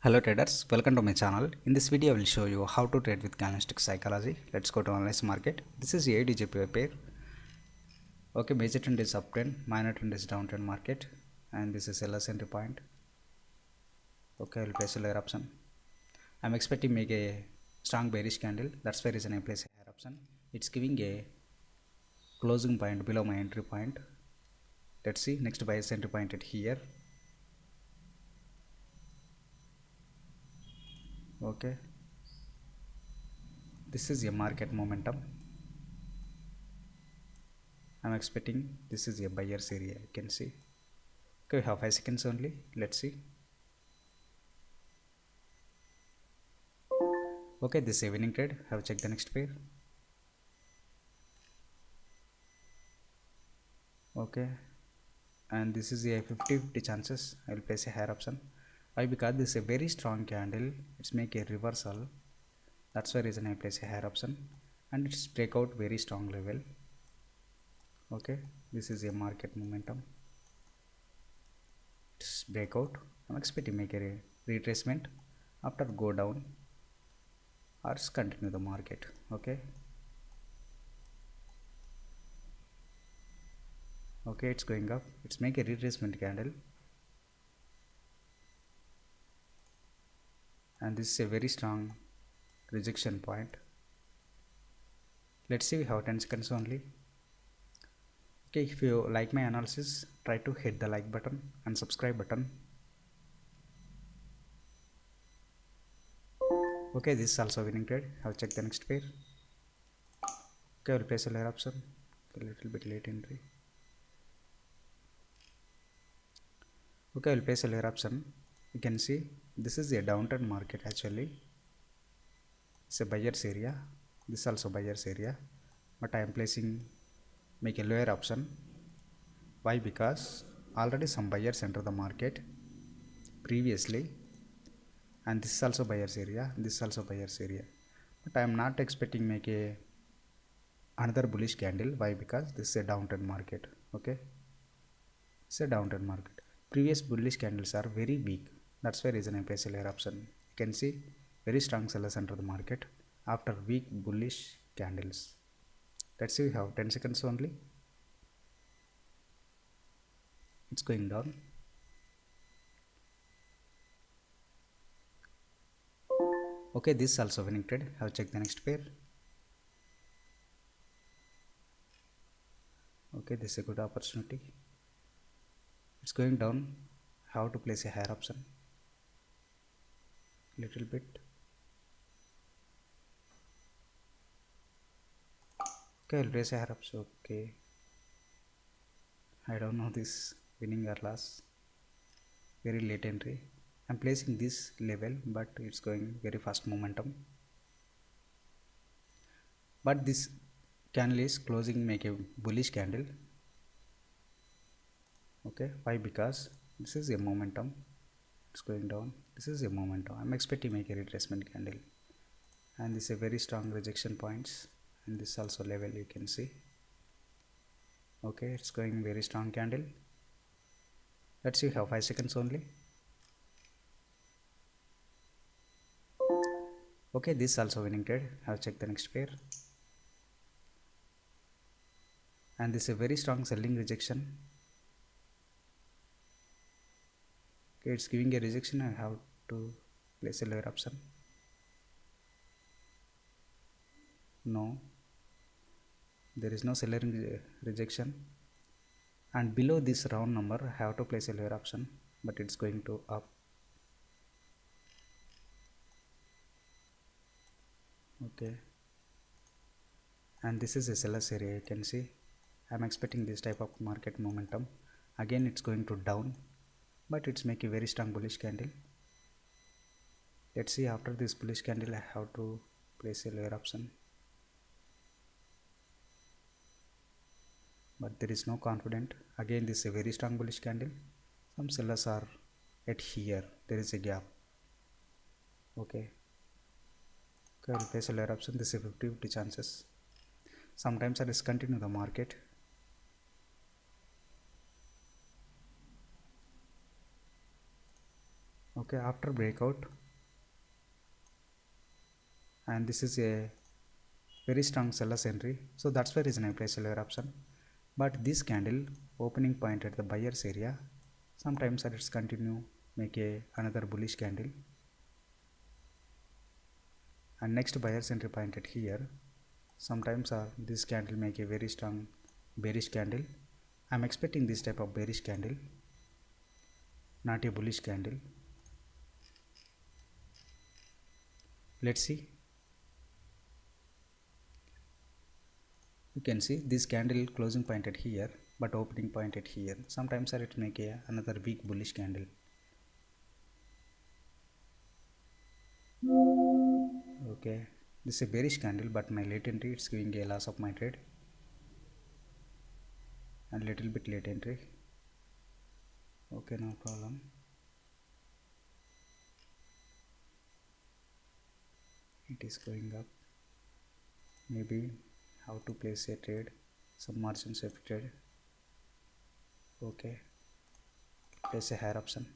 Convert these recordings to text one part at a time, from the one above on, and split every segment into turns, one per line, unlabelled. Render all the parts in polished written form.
Hello traders, welcome to my channel. In this video I will show you how to trade with Candlestick Psychology. Let's go to analyze market. This is a ADJ pair. Okay, major trend is uptrend, minor trend is downtrend market, and this is seller entry point. Okay, I will place a layer option. I'm expecting make a strong bearish candle. That's the reason I place a higher option. It's giving a closing point below my entry point. Let's see next buyer's entry point at here. Okay, this is a market momentum. I'm expecting this is a buyer's area, you can see. Okay, we have 5 seconds only. Let's see. Okay, this is a winning trade. Have checked the next pair. Okay, and this is a 50-50 chances. I will place a higher option. Why? Because this is a very strong candle. It's make a reversal. That's the reason I place a higher option, and it's break out very strong level. Okay, this is a market momentum. It's breakout. I'm expecting make a retracement after go down or continue the market. Okay, it's going up. It's make a retracement candle, and this is a very strong rejection point. Let's see, we have 10 seconds only. Okay, if you like my analysis, try to hit the like button and subscribe button. Okay, this is also winning trade. Have checked the next pair. Okay, I will place a layer option. A little bit late entry. Okay, I will place a layer option. You can see this is a downturn market actually. It's a buyer's area. This is also buyer's area, but I am placing make a lower option. Why? Because already some buyers enter the market previously, and this is also buyer's area. This is also buyer's area, but I am not expecting make a another bullish candle. Why? Because this is a downturn market. Okay, it's a downturn market. Previous bullish candles are very weak. That's why reason I place a layer option. You can see very strong sellers enter the market after weak bullish candles. Let's see, we have 10 seconds only. It's going down. Okay, this is also winning trade. Have checked the next pair. Okay, this is a good opportunity. It's going down. How to place a higher option? Little bit. Okay, I'll place a higher option. Okay, I don't know this winning or loss. Very late entry. I'm placing this level, but it's going very fast momentum. But this candle is closing make a bullish candle. Okay, why? Because this is a momentum. It's going down. This is a momentum. I'm expecting make a retracement candle, and this is a very strong rejection points, and this also level you can see. Okay, it's going very strong candle. Let's see, have 5 seconds only. Okay, this is also winning trade. Have checked the next pair, and this is a very strong selling rejection. Okay, it's giving a rejection. I have to place a lower option. No, there is no seller rejection, and below this round number I have to place a lower option, but it's going to up. Okay, and this is a seller's area. You can see I'm expecting this type of market momentum. Again it's going to down, but it's making a very strong bullish candle. Let's see, after this bullish candle I have to place a lower option, but there is no confident. Again this is a very strong bullish candle. Some sellers are at here. There is a gap. Okay, I'll place a layer option. This is 50-50 chances. Sometimes I discontinue the market. Okay, after breakout, and this is a very strong sellers entry, so that's why reason I place seller option. But this candle opening point at the buyers area, sometimes it's continue make a another bullish candle, and next buyers entry point at here, sometimes this candle make a very strong bearish candle. I'm expecting this type of bearish candle, not a bullish candle. Let's see. You can see this candle closing point at here, but opening point at here, sometimes it make a another weak bullish candle. Okay, this is a bearish candle, but my late entry it's giving a loss of my trade, and little bit late entry. Okay, no problem. It is going up. Maybe how to place a trade, some margins affected. Okay, place a higher option.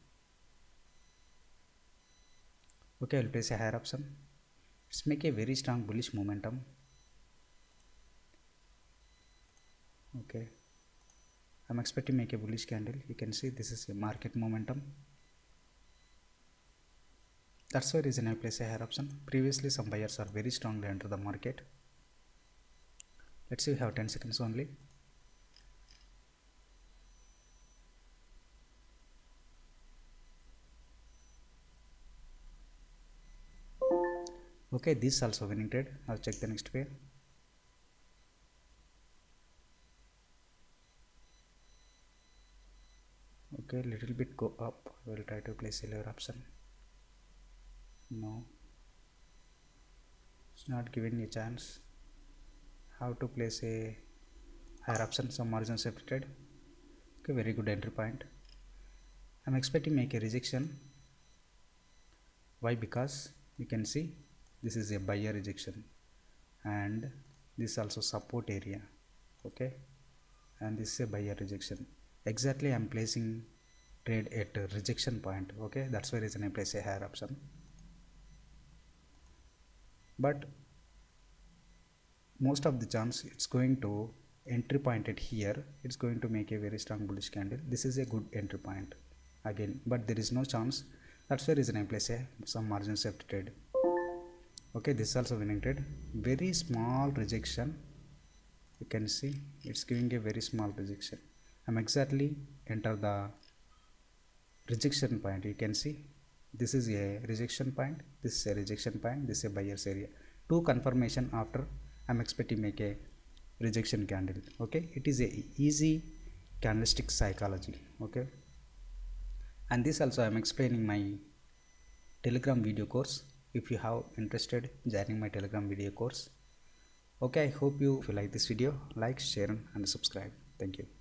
Okay, I'll place a higher option. It's make a very strong bullish momentum. Okay, I'm expecting make a bullish candle. You can see this is a market momentum. That's why reason I place a higher option. Previously some buyers are very strongly enter the market. Let's see, we have 10 seconds only. Okay, this also winning trade. I'll check the next pair. Okay, little bit go up. I will try to place a lower option. No, it's not giving a chance. How to place a higher option, some margins affected. Okay, very good entry point. I'm expecting make a rejection. Why? Because you can see this is a buyer rejection, and this also support area. Okay, and this is a buyer rejection. Exactly, I'm placing trade at a rejection point. Okay, that's why reason I place a higher option. But most of the chance it's going to entry point at here, it's going to make a very strong bullish candle. This is a good entry point again, but there is no chance. That's the reason I place a some margin safety trade. Okay, this is also winning trade. Very small rejection, you can see it's giving a very small rejection. I'm exactly enter the rejection point. You can see this is a rejection point, this is a rejection point, this is a buyer's area. Two confirmation after I'm expecting make a rejection candle. Okay, it is a easy candlestick psychology. Okay, and this also I'm explaining my Telegram video course. If you have interested joining my Telegram video course. Okay, I hope you, if you like this video, like, share and subscribe. Thank you.